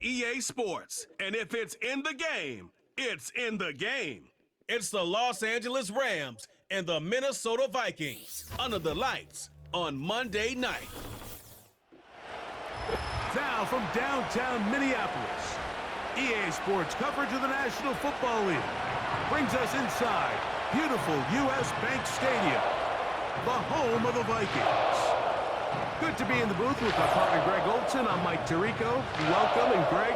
EA Sports, and if it's in the game, it's in the game. It's the Los Angeles Rams and the Minnesota Vikings under the lights on Monday night. Now from downtown Minneapolis, EA Sports coverage of the National Football League brings us inside beautiful U.S. Bank Stadium, the home of the Vikings. Good to be in the booth with my partner Greg Olson. I'm Mike Tirico. Welcome, and Greg,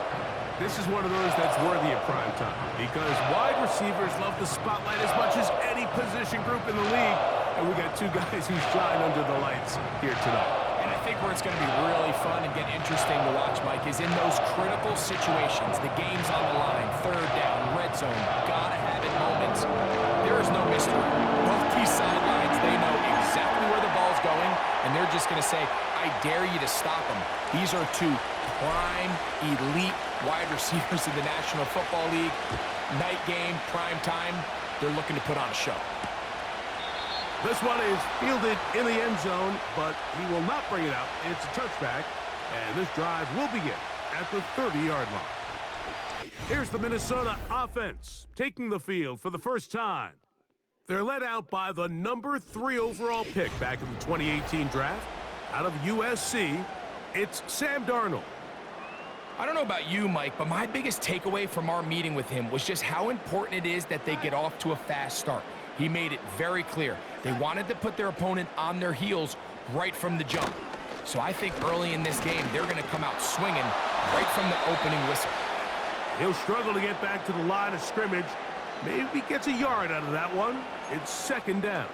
this is one of those that's worthy of prime time because wide receivers love the spotlight as much as any position group in the league, and we got two guys who shine under the lights here tonight. And I think where it's going to be really fun and get interesting to watch, Mike, is in those critical situations. The game's on the line, third down, red zone, gotta have it moments. There is no mystery. Both these sidelines, they know exactly where the ball's going, and they're just going to say, I dare you to stop them. These are two prime, elite wide receivers in the National Football League. Night game, prime time, they're looking to put on a show. This one is fielded in the end zone, but he will not bring it out. It's a touchback, and this drive will begin at the 30-yard line. Here's the Minnesota offense taking the field for the first time. They're led out by the number 3 overall pick back in the 2018 draft. Out of USC, it's Sam Darnold. I don't know about you, Mike, but my biggest takeaway from our meeting with him was just how important it is that they get off to a fast start. He made it very clear. They wanted to put their opponent on their heels right from the jump. So I think early in this game, they're going to come out swinging right from the opening whistle. He'll struggle to get back to the line of scrimmage. Maybe he gets a yard out of that one. It's second down.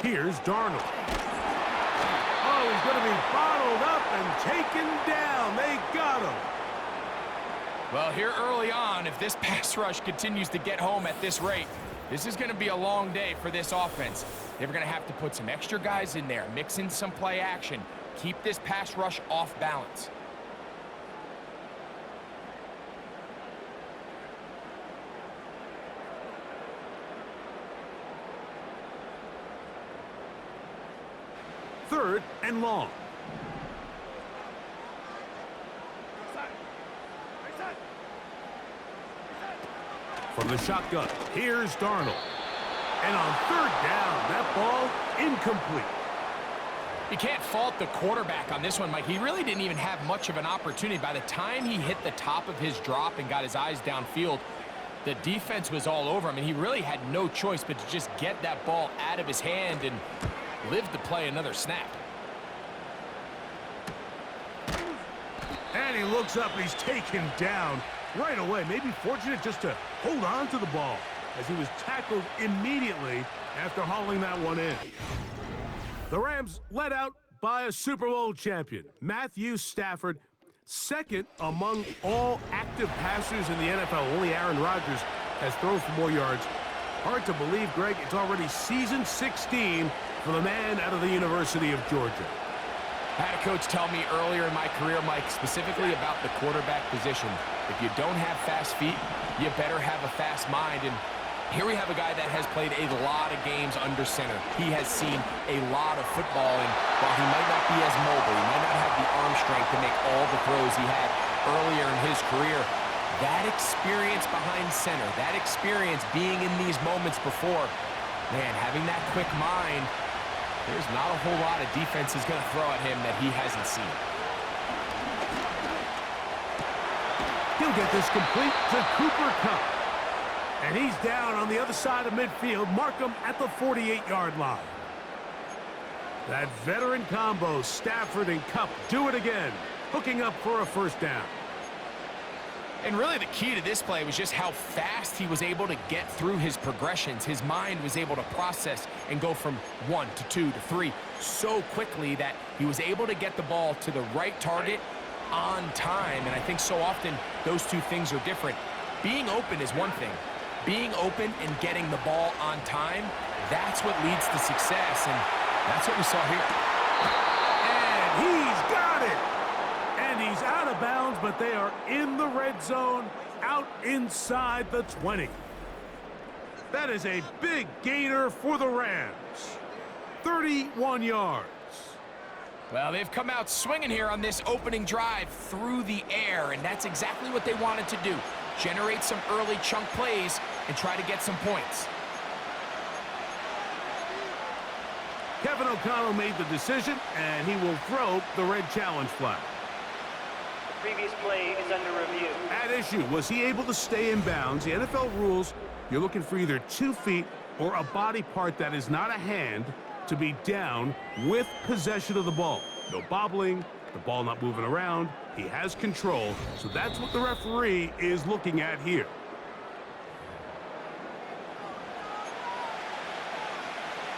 Here's Darnold. Oh, he's going to be bottled up and taken down. They got him. Well, here early on, if this pass rush continues to get home at this rate, this is going to be a long day for this offense. They're going to have to put some extra guys in there, mix in some play action, keep this pass rush off balance. Third and long. From the shotgun, here's Darnold. And on third down, that ball incomplete. You can't fault the quarterback on this one, Mike. He really didn't even have much of an opportunity. By the time he hit the top of his drop and got his eyes downfield, the defense was all over him, and he really had no choice but to just get that ball out of his hand and live to play another snap. And he looks up and he's taken down right away. Maybe fortunate just to hold on to the ball as he was tackled immediately after hauling that one in. The Rams led out by a Super Bowl champion, Matthew Stafford, second among all active passers in the NFL. Only Aaron Rodgers has thrown for more yards. Hard to believe, Greg, it's already season 16 for the man out of the University of Georgia. I had a coach tell me earlier in my career, Mike, specifically about the quarterback position. If you don't have fast feet, you better have a fast mind. And here we have a guy that has played a lot of games under center. He has seen a lot of football, and while he might not be as mobile, he might not have the arm strength to make all the throws he had earlier in his career, that experience behind center, that experience being in these moments before, man, having that quick mind, there's not a whole lot of defense is going to throw at him that he hasn't seen. He'll get this complete to Cooper Kupp. And he's down on the other side of midfield. Mark him at the 48-yard line. That veteran combo, Stafford and Kupp, do it again, hooking up for a first down. And really the key to this play was just how fast he was able to get through his progressions. His mind was able to process and go from 1 to 2 to 3 so quickly that he was able to get the ball to the right target on time. And I think so often those two things are different. Being open is one thing. Being open and getting the ball on time, that's what leads to success. And that's what we saw here. And he's got it. And he He's out of bounds, but they are in the red zone, out inside the 20. That is a big gainer for the Rams. 31 yards. Well, they've come out swinging here on this opening drive through the air, and that's exactly what they wanted to do. Generate some early chunk plays and try to get some points. Kevin O'Connell made the decision, and he will throw the red challenge flag. The previous play is under review. At issue, was he able to stay in bounds? The NFL rules, you're looking for either 2 feet or a body part that is not a hand to be down with possession of the ball. No bobbling, the ball not moving around. He has control, so that's what the referee is looking at here.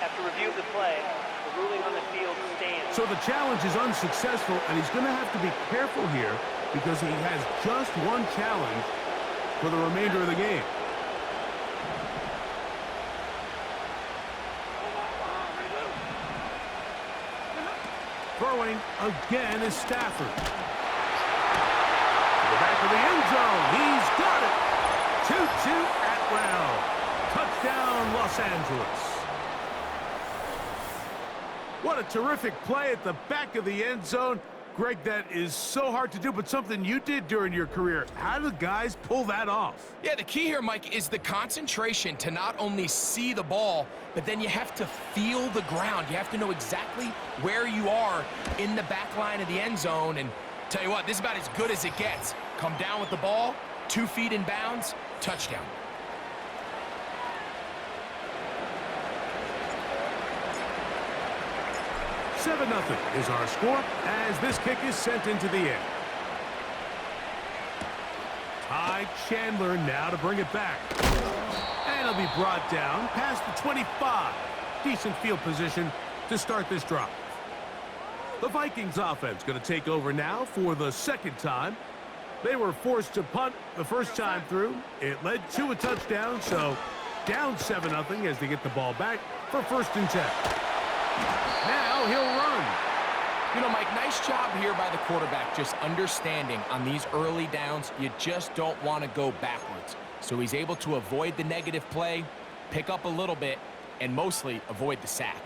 After review of the play, the ruling on the field stands. So the challenge is unsuccessful, and he's going to have to be careful here because he has just one challenge for the remainder of the game. Throwing again is Stafford. To the back of the end zone. He's got it. 2-2 Atwell. Touchdown, Los Angeles. What a terrific play at the back of the end zone. Greg, that is so hard to do, but something you did during your career. How do guys pull that off? Yeah, the key here, Mike, is the concentration to not only see the ball, but then you have to feel the ground. You have to know exactly where you are in the back line of the end zone. And tell you what, this is about as good as it gets. Come down with the ball, 2 feet in bounds, touchdown. Seven 0 is our score as this kick is sent into the air. Ty Chandler now to bring it back. And it'll be brought down past the 25. Decent field position to start this drive. The Vikings offense going to take over now for the second time. They were forced to punt the first time through. It led to a touchdown, so down 7 0 as they get the ball back for 1st and 10. Now he'll run. You know, Mike, nice job here by the quarterback, just understanding on these early downs, you just don't want to go backwards. So he's able to avoid the negative play, pick up a little bit, and mostly avoid the sack.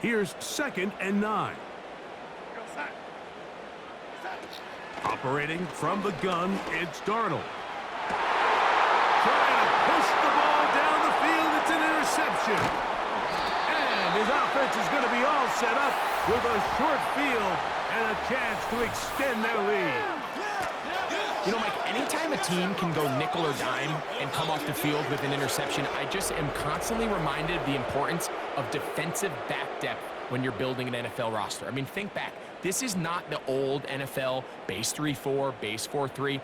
Here's 2nd and 9. Operating from the gun, it's Darnold. Trying to push the ball down the field. It's an interception. And his offense is going to be all set up with a short field and a chance to extend their lead. You know, Mike, anytime a team can go nickel or dime and come off the field with an interception, I just am constantly reminded of the importance of defensive back depth when you're building an NFL roster. I mean, think back. This is not the old NFL base 3-4, base 4-3.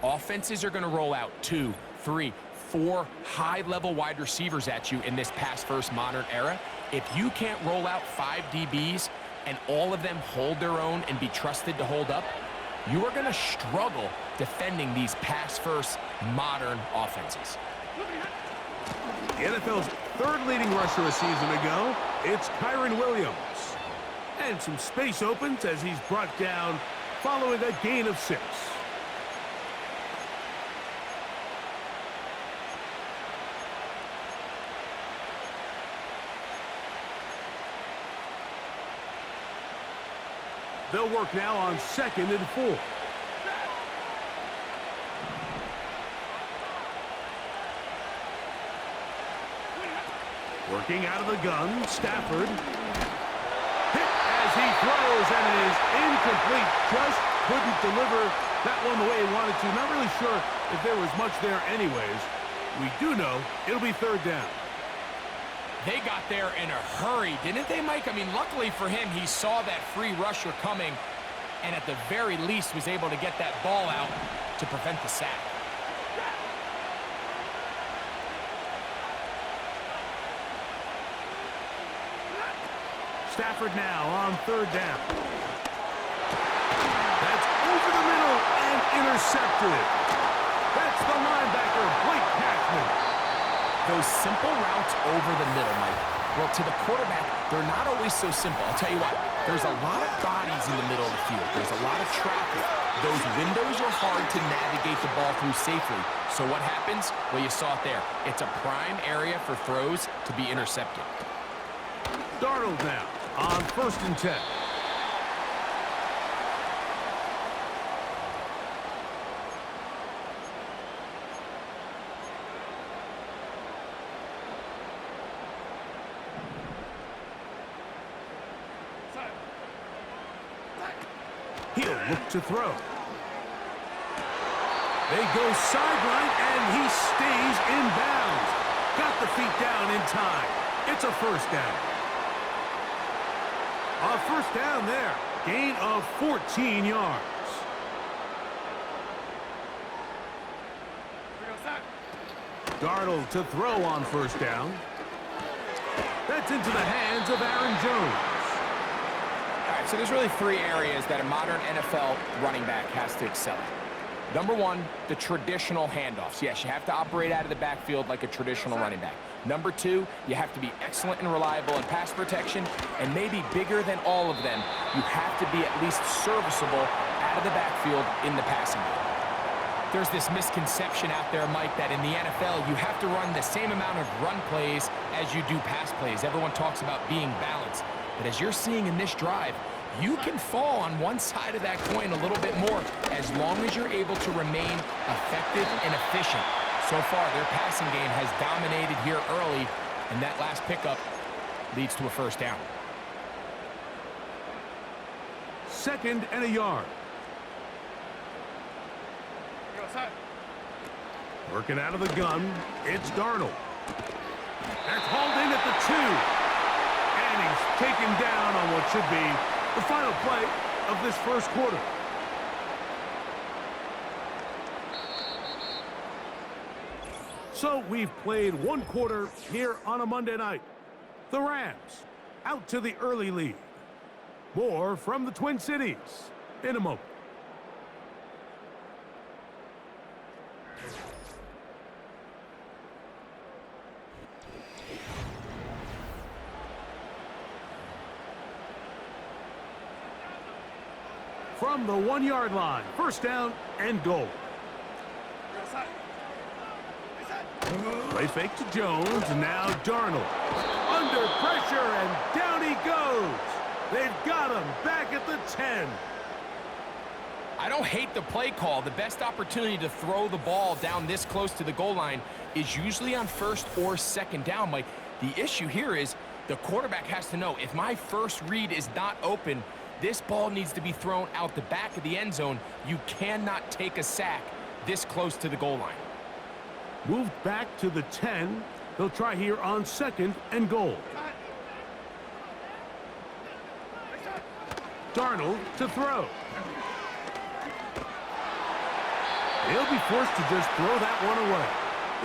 Offenses are going to roll out 2, 3, 4 high-level wide receivers at you in this pass-first modern era. If you can't roll out 5 DBs and all of them hold their own and be trusted to hold up, you are going to struggle defending these pass-first modern offenses. The NFL's 3rd leading rusher a season ago, it's Kyron Williams. And some space opens as he's brought down following a gain of 6. They'll work now on 2nd and 4. Working out of the gun, Stafford. Hit as he throws, and it is incomplete. Just couldn't deliver that one the way he wanted to. Not really sure if there was much there anyways. We do know it'll be 3rd down. They got there in a hurry, didn't they, Mike? I mean, luckily for him, he saw that free rusher coming and at the very least was able to get that ball out to prevent the sack. Stafford now on 3rd down. That's over the middle and intercepted. That's the linebacker, Blake Cashman. Those simple routes over the middle, Mike, well, to the quarterback, they're not always so simple. I'll tell you what, there's a lot of bodies in the middle of the field. There's a lot of traffic. those windows are hard to navigate the ball through safely. So what happens? Well, you saw it there. It's a prime area for throws to be intercepted. Darnold now on 1st and 10. He'll look to throw. They go sideline, and he stays in bounds. Got the feet down in time. It's a first down. A first down there. Gain of 14 yards. Darnold to throw on 1st down. That's into the hands of Aaron Jones. All right, so there's really 3 areas that a modern NFL running back has to excel at. Number 1, the traditional handoffs. Yes, you have to operate out of the backfield like a traditional running back. Number 2, you have to be excellent and reliable in pass protection, and maybe bigger than all of them, you have to be at least serviceable out of the backfield in the passing game. There's this misconception out there, Mike, that in the NFL, you have to run the same amount of run plays as you do pass plays. Everyone talks about being balanced. But as you're seeing in this drive, you can fall on one side of that coin a little bit more as long as you're able to remain effective and efficient. So far, their passing game has dominated here early, and that last pickup leads to a first down. 2nd and a yard. Working out of the gun, it's Darnold. That's hauled in at the 2. And he's taken down on what should be the final play of this first quarter. So we've played 1 quarter here on a Monday night. The Rams out to the early lead. More from the Twin Cities in a moment. From the 1-yard line, first down and goal. Play fake to Jones, now Darnold. Under pressure, and down he goes. They've got him back at the 10. I don't hate the play call. The best opportunity to throw the ball down this close to the goal line is usually on 1st or 2nd down, Mike. The issue here is the quarterback has to know, if my first read is not open, this ball needs to be thrown out the back of the end zone. You cannot take a sack this close to the goal line. Moved back to the 10. They'll try here on 2nd and goal. Darnold to throw. He'll be forced to just throw that one away.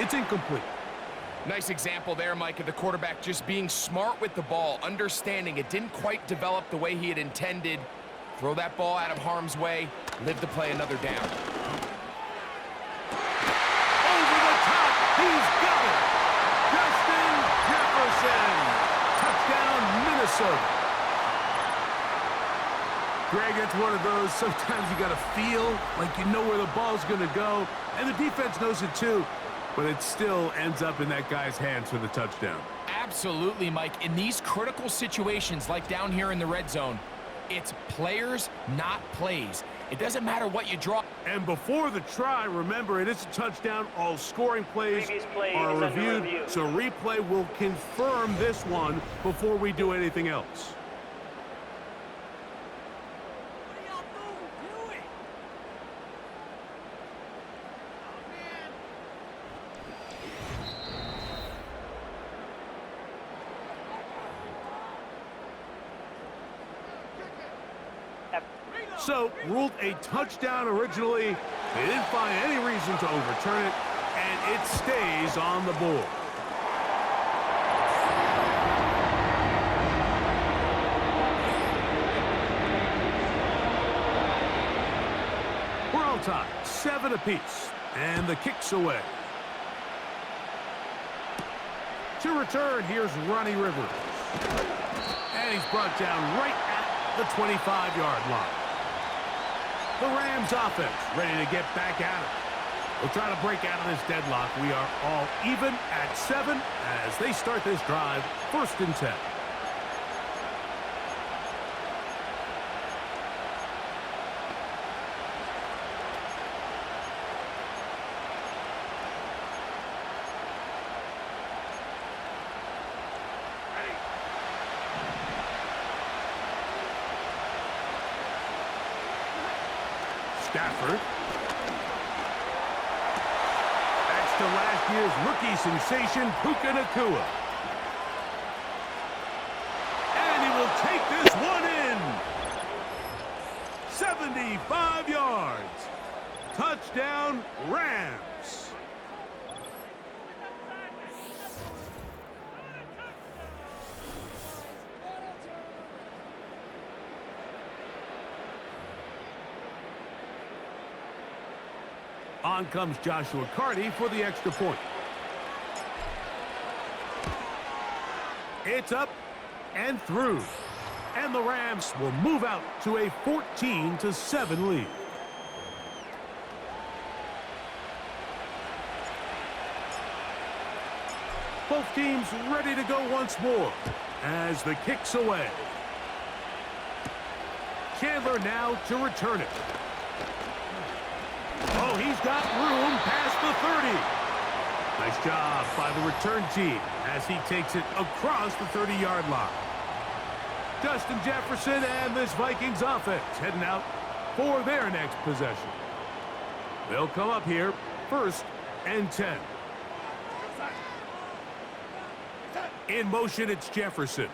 It's incomplete. Nice example there, Mike, of the quarterback just being smart with the ball, understanding it didn't quite develop the way he had intended. Throw that ball out of harm's way, live to play another down. Over the top, he's got it! Justin Jefferson! Touchdown, Minnesota! Greg, it's one of those, sometimes you got to feel like you know where the ball's going to go, and the defense knows it too. But it still ends up in that guy's hands for the touchdown. Absolutely, Mike. In these critical situations, like down here in the red zone, it's players, not plays. It doesn't matter what you draw. And before the try, remember, it is a touchdown. All scoring plays play are is under reviewed, review. so replay will confirm this one before we do anything else. So, ruled a touchdown originally. They didn't find any reason to overturn it, and it stays on the board. We're all tied, 7 apiece, and the kick's away. To return, here's Ronnie Rivers. And he's brought down right at the 25-yard line. The Rams offense ready to get back at it. We'll try to break out of this deadlock. We are all even at 7 as they start this drive, 1st and 10. Stafford. That's to last year's rookie sensation, Puka Nacua. And he will take this one in. 75 yards. Touchdown, Rams. On comes Joshua Carty for the extra point. It's up and through. And the Rams will move out to a 14-7 lead. Both teams ready to go once more as the kick's away. Chandler now to return it. Oh, he's got room past the 30. Nice job by the return team as he takes it across the 30-yard line. Justin Jefferson and this Vikings offense heading out for their next possession. They'll come up here, 1st and 10. In motion, it's Jefferson.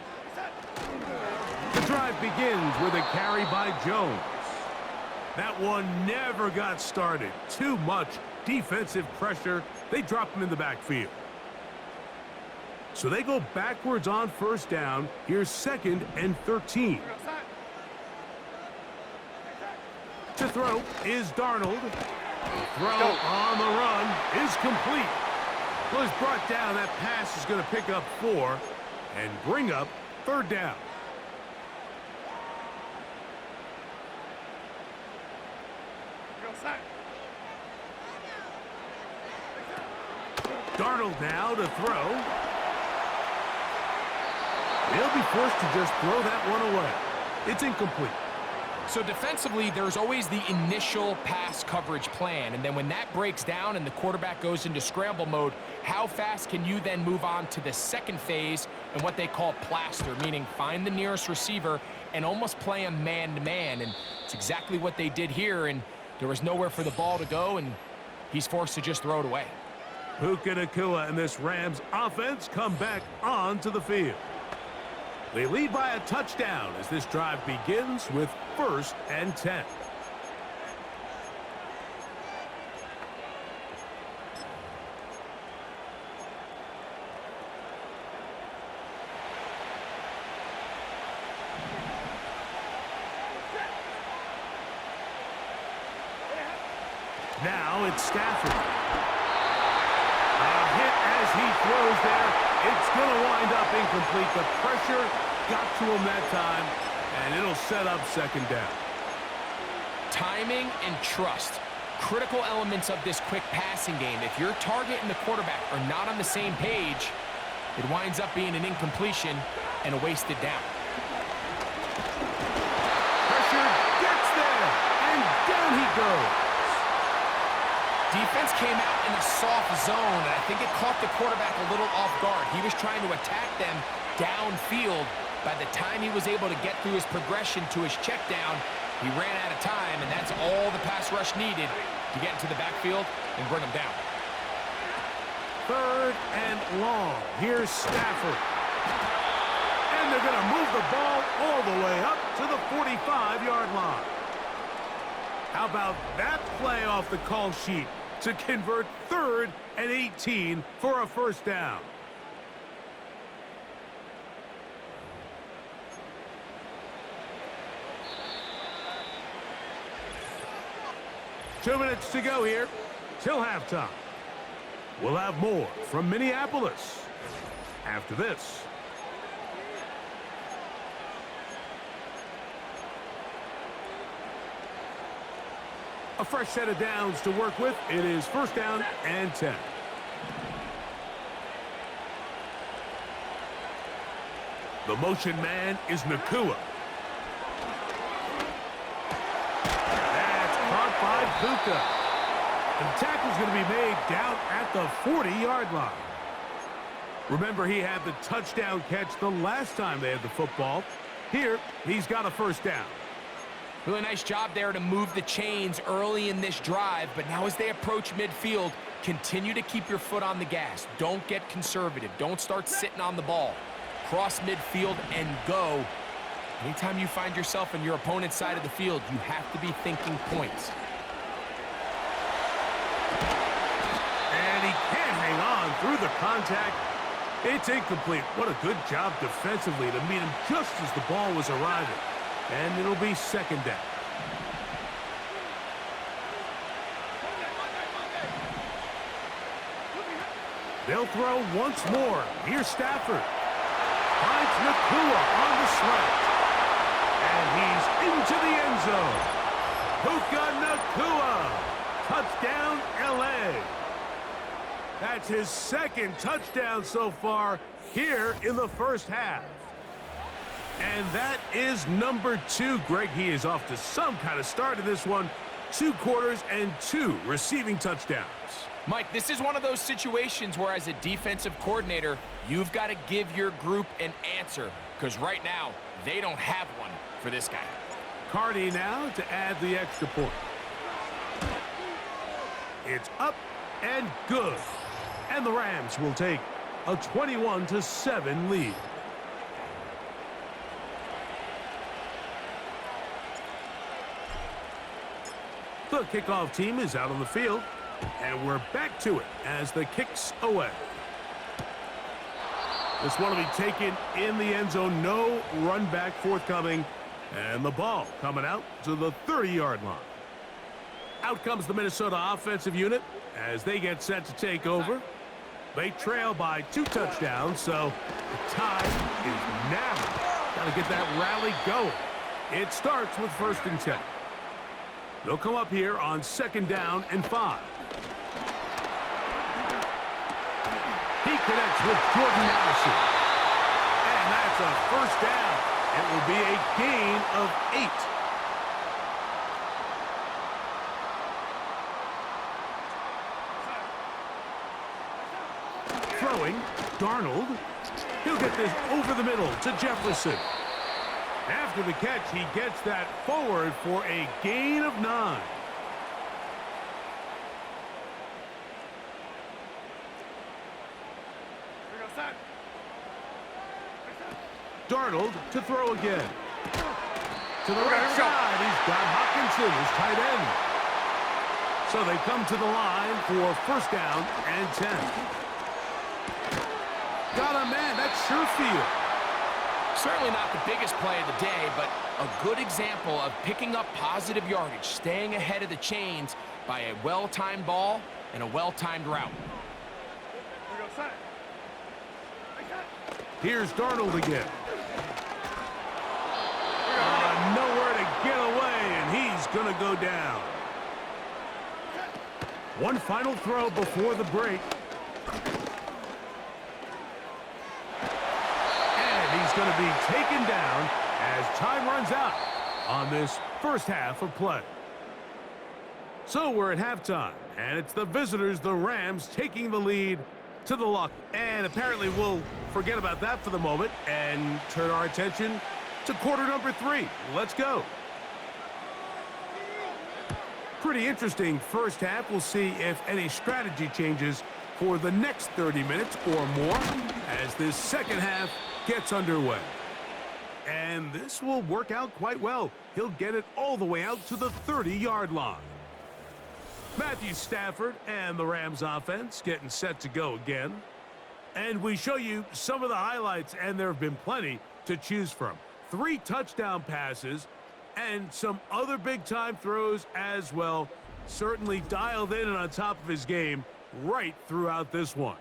The drive begins with a carry by Jones. That one never got started. Too much defensive pressure. They drop him in the backfield. So they go backwards on 1st down. Here's 2nd and 13. To throw is Darnold. Throw on the run is complete. Was brought down. That pass is going to pick up 4 and bring up 3rd down. Darnold now to throw. They'll be forced to just throw that one away. It's incomplete. So defensively, there's always the initial pass coverage plan, and then when that breaks down and the quarterback goes into scramble mode, how fast can you then move on to the second phase and what they call plaster, meaning find the nearest receiver and almost play him man-to-man, and it's exactly what they did here, and there was nowhere for the ball to go, and he's forced to just throw it away. Puka Nacua and this Rams offense come back onto the field. They lead by a touchdown as this drive begins with 1st and 10. Now it's Stafford. A hit as he throws there. It's going to wind up incomplete. The pressure got to him that time, and it'll set up 2nd down. Timing and trust, critical elements of this quick passing game. If your target and the quarterback are not on the same page, it winds up being an incompletion and a wasted down. Pressure gets there, and down he goes. Defense came out in a soft zone, and I think it caught the quarterback a little off guard. He was trying to attack them downfield. By the time he was able to get through his progression to his check down, he ran out of time, and that's all the pass rush needed to get into the backfield and bring him down. 3rd and long. Here's Stafford. And they're going to move the ball all the way up to the 45-yard line. How about that play off the call sheet to convert 3rd and 18 for a 1st down? Two minutes to go here till halftime. We'll have more from Minneapolis after this. A fresh set of downs to work with. It is first down and 10. The motion man is Nakua. That's caught by Puka. And the tackle's going to be made down at the 40-yard line. Remember, he had the touchdown catch the last time they had the football. Here, he's got a first down. Really nice job there to move the chains early in this drive, but now as they approach midfield, continue to keep your foot on the gas. Don't get conservative. Don't start sitting on the ball. Cross midfield and go. Anytime you find yourself on your opponent's side of the field, you have to be thinking points. And he can't hang on through the contact. It's incomplete. What a good job defensively to meet him just as the ball was arriving. And it'll be second down. They'll throw once more. Here's Stafford. Finds Nakua on the slant. And he's into the end zone. Puka Nakua. Touchdown, L.A. That's his second touchdown so far here in the first half. And that is number 2. Greg, he is off to some kind of start in this one. 2 quarters and 2 receiving touchdowns. Mike, this is one of those situations where as a defensive coordinator, you've got to give your group an answer, because right now, they don't have one for this guy. Cardi now to add the extra point. It's up and good. And the Rams will take a 21-7 lead. The kickoff team is out on the field, and we're back to it as the kick's away. This one will be taken in the end zone. No run back forthcoming, and the ball coming out to the 30-yard line. Out comes the Minnesota offensive unit as they get set to take over. They trail by 2 touchdowns, so the time is now. Got to get that rally going. It starts with 1st and 10. They'll come up here on 2nd down and 5. He connects with Jordan Allison. And that's a first down. It will be a gain of 8. Throwing, Darnold. He'll get this over the middle to Jefferson. After the catch, he gets that forward for a gain of 9. Darnold to throw again. To the right side, he's got Hawkinson, his tight end. So they come to the line for first down and 10. Got a man, that's Sherfield. Certainly not the biggest play of the day, but a good example of picking up positive yardage, staying ahead of the chains by a well-timed ball and a well-timed route. Here's Darnold again. Nowhere to get away, and he's going to go down. One final throw before the break. He's going to be taken down as time runs out on this first half of play. So we're at halftime, and it's the visitors, the Rams, taking the lead to the lock. And apparently we'll forget about that for the moment and turn our attention to quarter number 3. Let's go. Pretty interesting first half. We'll see if any strategy changes for the next 30 minutes or more as this second half gets underway. And this will work out quite well. He'll get it all the way out to the 30-yard line. Matthew Stafford and the Rams offense getting set to go again. And we show you some of the highlights, and there have been plenty to choose from. 3 touchdown passes and some other big-time throws as well. Certainly dialed in and on top of his game right throughout this one.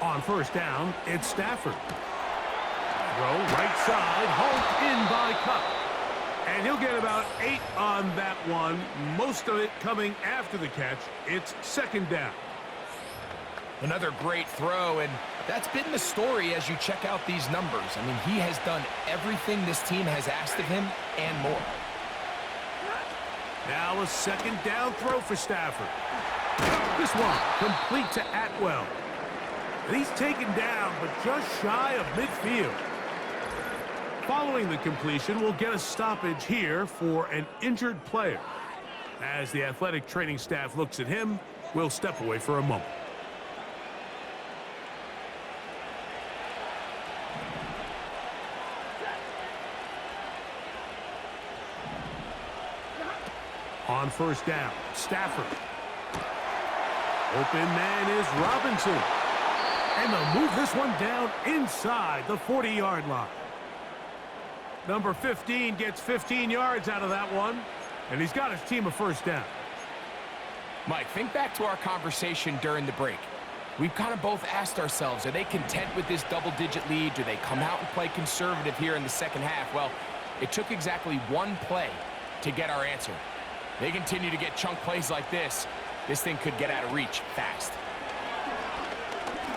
On first down, it's Stafford. Throw right side, hauled in by Cup. And he'll get about 8 on that one, most of it coming after the catch. It's second down. Another great throw, and that's been the story as you check out these numbers. I mean, he has done everything this team has asked of him and more. Now a second down throw for Stafford. This one complete to Atwell. And he's taken down, but just shy of midfield. Following the completion, we'll get a stoppage here for an injured player. As the athletic training staff looks at him, we'll step away for a moment. On first down, Stafford. Open man is Robinson. And they'll move this one down inside the 40-yard line. Number 15 gets 15 yards out of that one, and he's got his team a first down. Mike, think back to our conversation during the break. We've kind of both asked ourselves, are they content with this double-digit lead? Do they come out and play conservative here in the second half? Well, it took exactly one play to get our answer. They continue to get chunk plays like this. This thing could get out of reach fast.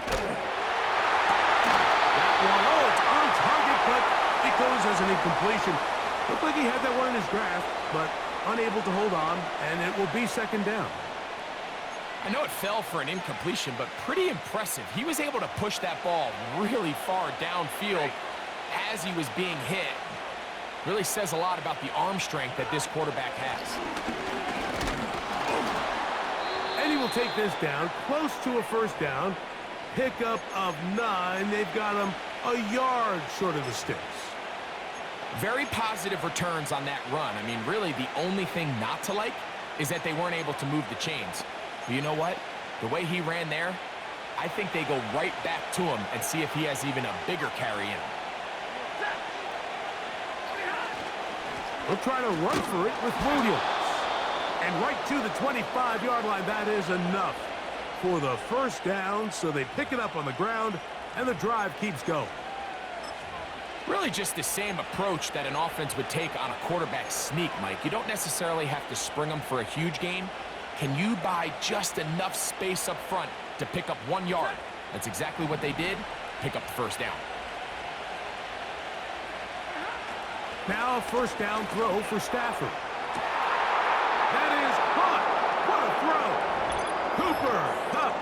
That one, oh, it's on target, but it goes as an incompletion. Looked like he had that one in his grasp, but unable to hold on, and it will be second down. I know it fell for an incompletion, but pretty impressive. He was able to push that ball really far downfield as he was being hit. Really says a lot about the arm strength that this quarterback has. And he will take this down, close to a first down. Pickup of 9. They've got him a yard short of the sticks. Very positive returns on that run. I mean, really, the only thing not to like is that they weren't able to move the chains. But you know what? The way he ran there, I think they go right back to him and see if he has even a bigger carry in him. We'll try to run for it with Williams. And right to the 25-yard line, that is enough for the first down. So they pick it up on the ground, and the drive keeps going. Really just the same approach that an offense would take on a quarterback sneak, Mike. You don't necessarily have to spring them for a huge gain. Can you buy just enough space up front to pick up 1 yard? That's exactly what they did. Pick up the first down. Now a first down throw for Stafford. That is caught. What a throw. Cooper, Cup,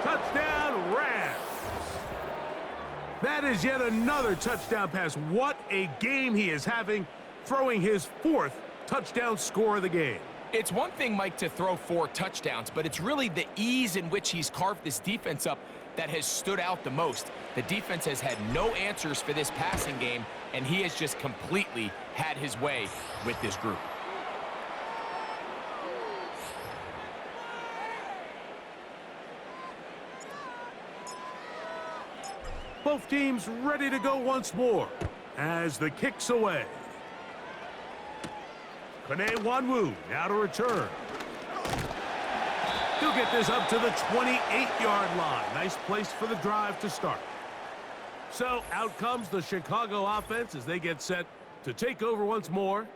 touchdown, Rams. That is yet another touchdown pass. What a game he is having, throwing his 4th touchdown score of the game. It's one thing, Mike, to throw 4 touchdowns, but it's really the ease in which he's carved this defense up that has stood out the most. The defense has had no answers for this passing game, and he has just completely had his way with this group. Both teams ready to go once more as the kick's away. Kone Wanwu now to return. He'll get this up to the 28-yard line. Nice place for the drive to start. So out comes the Chicago offense as they get set to take over once more.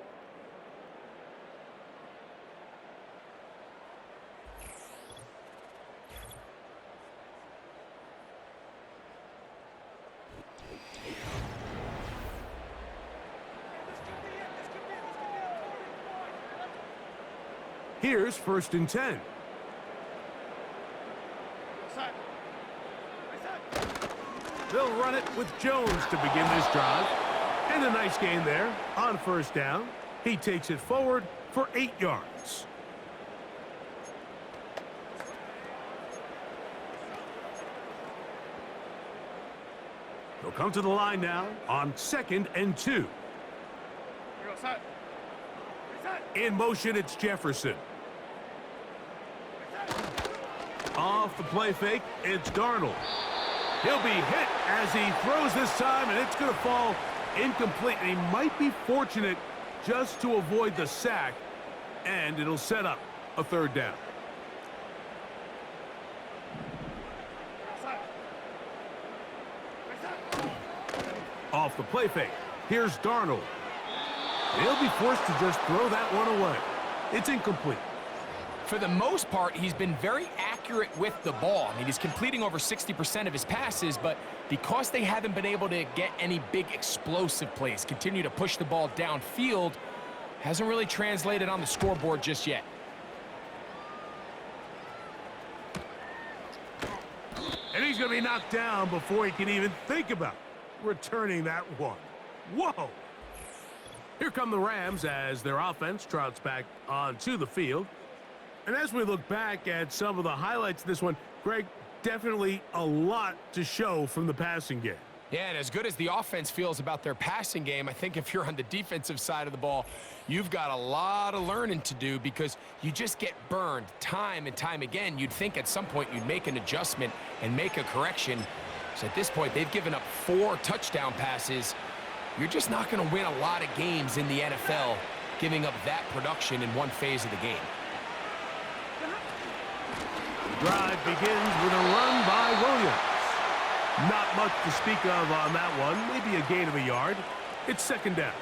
Here's 1st and 10. They'll run it with Jones to begin this drive. And a nice gain there on first down. He takes it forward for 8 yards. He'll come to the line now on 2nd and 2. In motion, it's Jefferson. Off the play fake, it's Darnold. He'll be hit as he throws this time, and it's going to fall incomplete. And he might be fortunate just to avoid the sack, and it'll set up a 3rd down. Off the play fake. Here's Darnold. He'll be forced to just throw that one away. It's incomplete. For the most part, he's been very accurate with the ball. I mean, he's completing over 60% of his passes, but because they haven't been able to get any big explosive plays, continue to push the ball downfield, hasn't really translated on the scoreboard just yet. And he's going to be knocked down before he can even think about returning that one. Whoa! Here come the Rams as their offense trots back onto the field. And as we look back at some of the highlights of this one, Greg, definitely a lot to show from the passing game. Yeah, and as good as the offense feels about their passing game, I think if you're on the defensive side of the ball, you've got a lot of learning to do because you just get burned time and time again. You'd think at some point you'd make an adjustment and make a correction. So at this point, they've given up 4 touchdown passes. You're just not going to win a lot of games in the NFL giving up that production in one phase of the game. The drive begins with a run by Williams. Not much to speak of on that one. Maybe a gain of a yard. It's second down.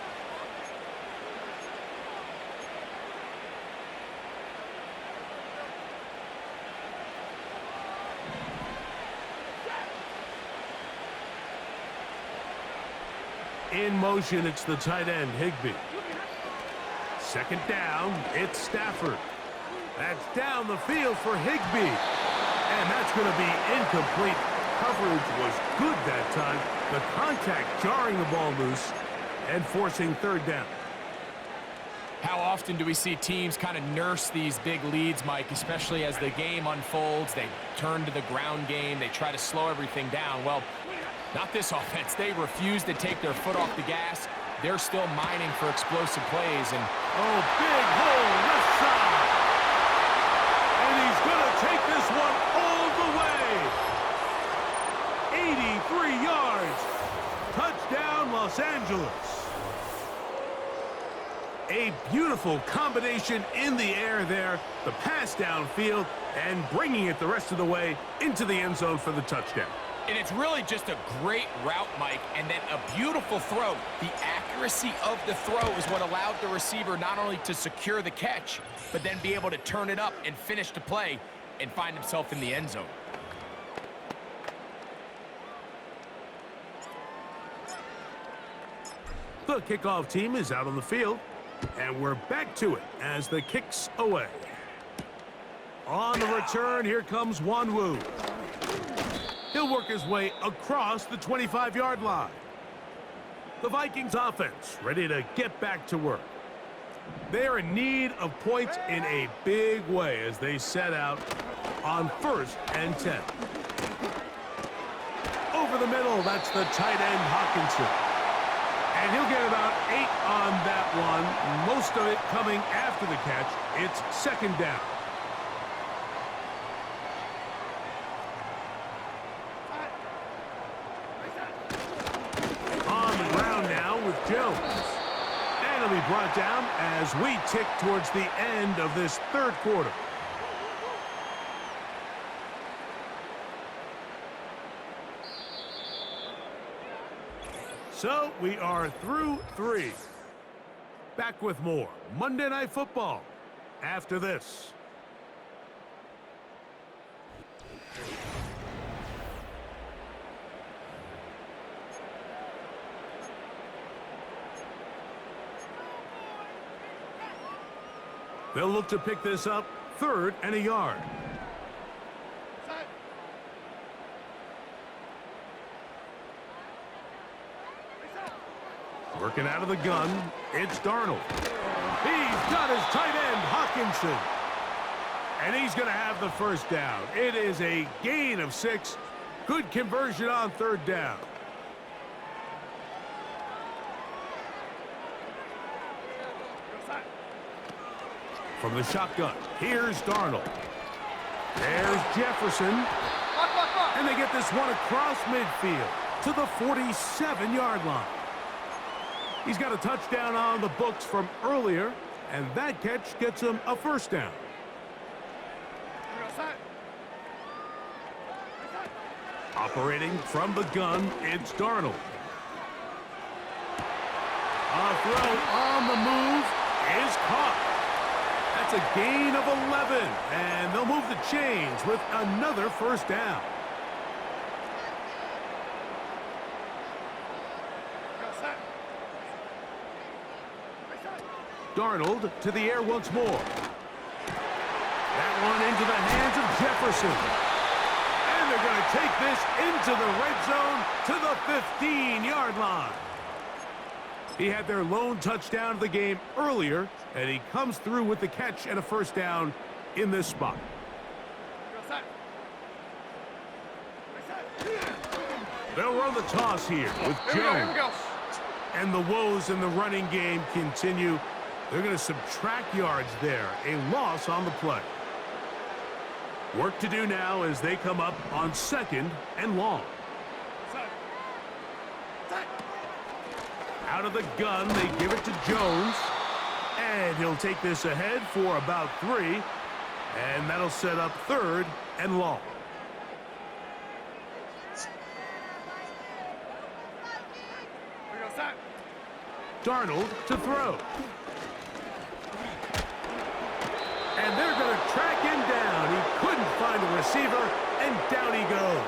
In motion, it's the tight end, Higbee. Second down, it's Stafford. That's down the field for Higbee. And that's going to be incomplete. Coverage was good that time. The contact jarring the ball loose and forcing third down. How often do we see teams kind of nurse these big leads, Mike, especially as the game unfolds? They turn to the ground game. They try to slow everything down. Well, not this offense. They refuse to take their foot off the gas. They're still mining for explosive plays. And oh, big hole left side. And he's going to take this one all the way. 83 yards. Touchdown, Los Angeles. A beautiful combination in the air there. The pass downfield and bringing it the rest of the way into the end zone for the touchdown. And it's really just a great route, Mike, and then a beautiful throw. The accuracy of the throw is what allowed the receiver not only to secure the catch, but then be able to turn it up and finish the play and find himself in the end zone. The kickoff team is out on the field, and we're back to it as the kick's away. On the return, here comes Wanwu. He'll work his way across the 25-yard line. The Vikings offense ready to get back to work. They're in need of points in a big way as they set out on 1st and 10. Over the middle, that's the tight end Hawkinson. And he'll get about 8 on that one, most of it coming after the catch. It's second down. On the ground now with Jones. And he'll be brought down as we tick towards the end of this third quarter. So we are through 3. Back with more Monday Night Football after this. They'll look to pick this up 3rd and a yard. Working out of the gun, it's Darnold. He's got his tight end, Hawkinson. And he's going to have the first down. It is a gain of 6. Good conversion on 3rd down. From the shotgun, here's Darnold. There's Jefferson. And they get this one across midfield to the 47-yard line. He's got a touchdown on the books from earlier, and that catch gets him a first down. Operating from the gun, it's Darnold. A throw on the move is caught. That's a gain of 11, and they'll move the chains with another first down. Darnold to the air once more. That one into the hands of Jefferson. And they're going to take this into the red zone to the 15-yard line. He had their lone touchdown of the game earlier, and he comes through with the catch and a first down in this spot. They'll run the toss here with Jones. And the woes in the running game continue. They're going to subtract yards there. A loss on the play. Work to do now as they come up on 2nd and long. Out of the gun, they give it to Jones. And he'll take this ahead for about 3. And that'll set up 3rd and long. Darnold to throw. And they're going to track him down. He couldn't find the receiver, and down he goes.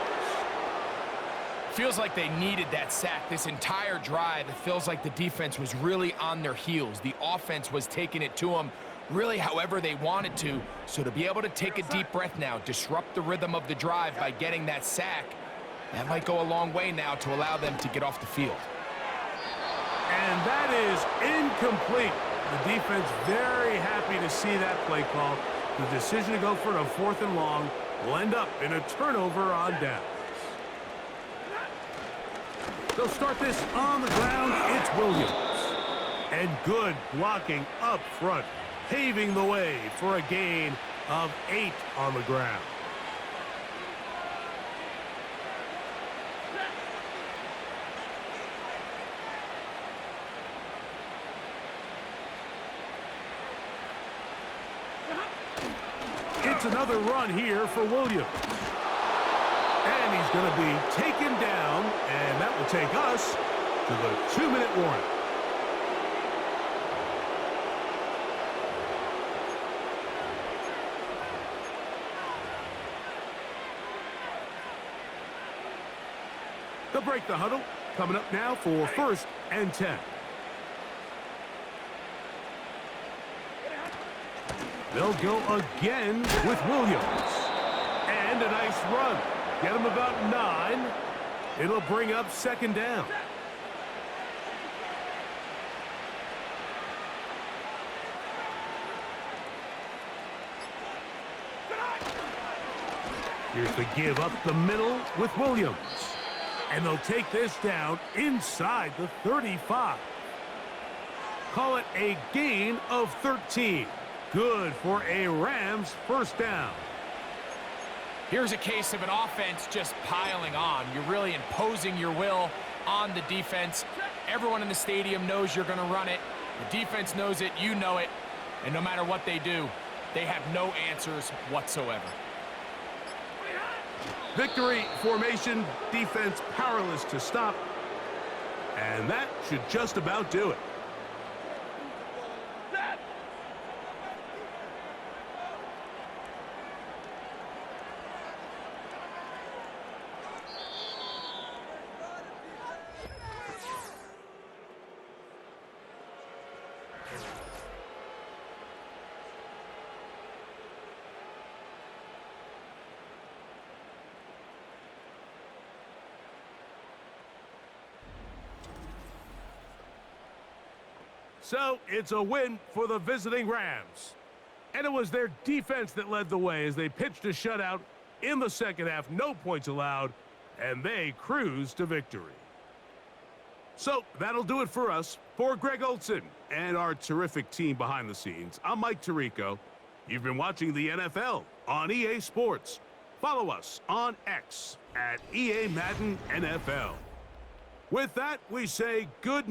Feels like they needed that sack this entire drive. It feels like the defense was really on their heels. The offense was taking it to them really however they wanted to. So to be able to take a deep breath now, disrupt the rhythm of the drive by getting that sack, that might go a long way now to allow them to get off the field. And that is incomplete. The defense very happy to see that play call. The decision to go for a 4th and long will end up in a turnover on downs. They'll start this on the ground. It's Williams. And good blocking up front, paving the way for a gain of 8 on the ground. It's another run here for Williams. And he's going to be taken down, and that will take us to the 2-minute warning. They'll break the huddle. Coming up now for 1st and 10. They'll go again with Williams. And a nice run. Get him about 9. It'll bring up 2nd down. Here's the give up the middle with Williams. And they'll take this down inside the 35. Call it a gain of 13. Good for a Rams first down. Here's a case of an offense just piling on. You're really imposing your will on the defense. Everyone in the stadium knows you're going to run it. The defense knows it, you know it. And no matter what they do, they have no answers whatsoever. Victory formation, defense powerless to stop. And that should just about do it. So it's a win for the visiting Rams. And it was their defense that led the way as they pitched a shutout in the second half. No points allowed, and they cruised to victory. So that'll do it for us. For Greg Olson and our terrific team behind the scenes, I'm Mike Tirico. You've been watching the NFL on EA Sports. Follow us on X at EA Madden NFL. With that, we say good night.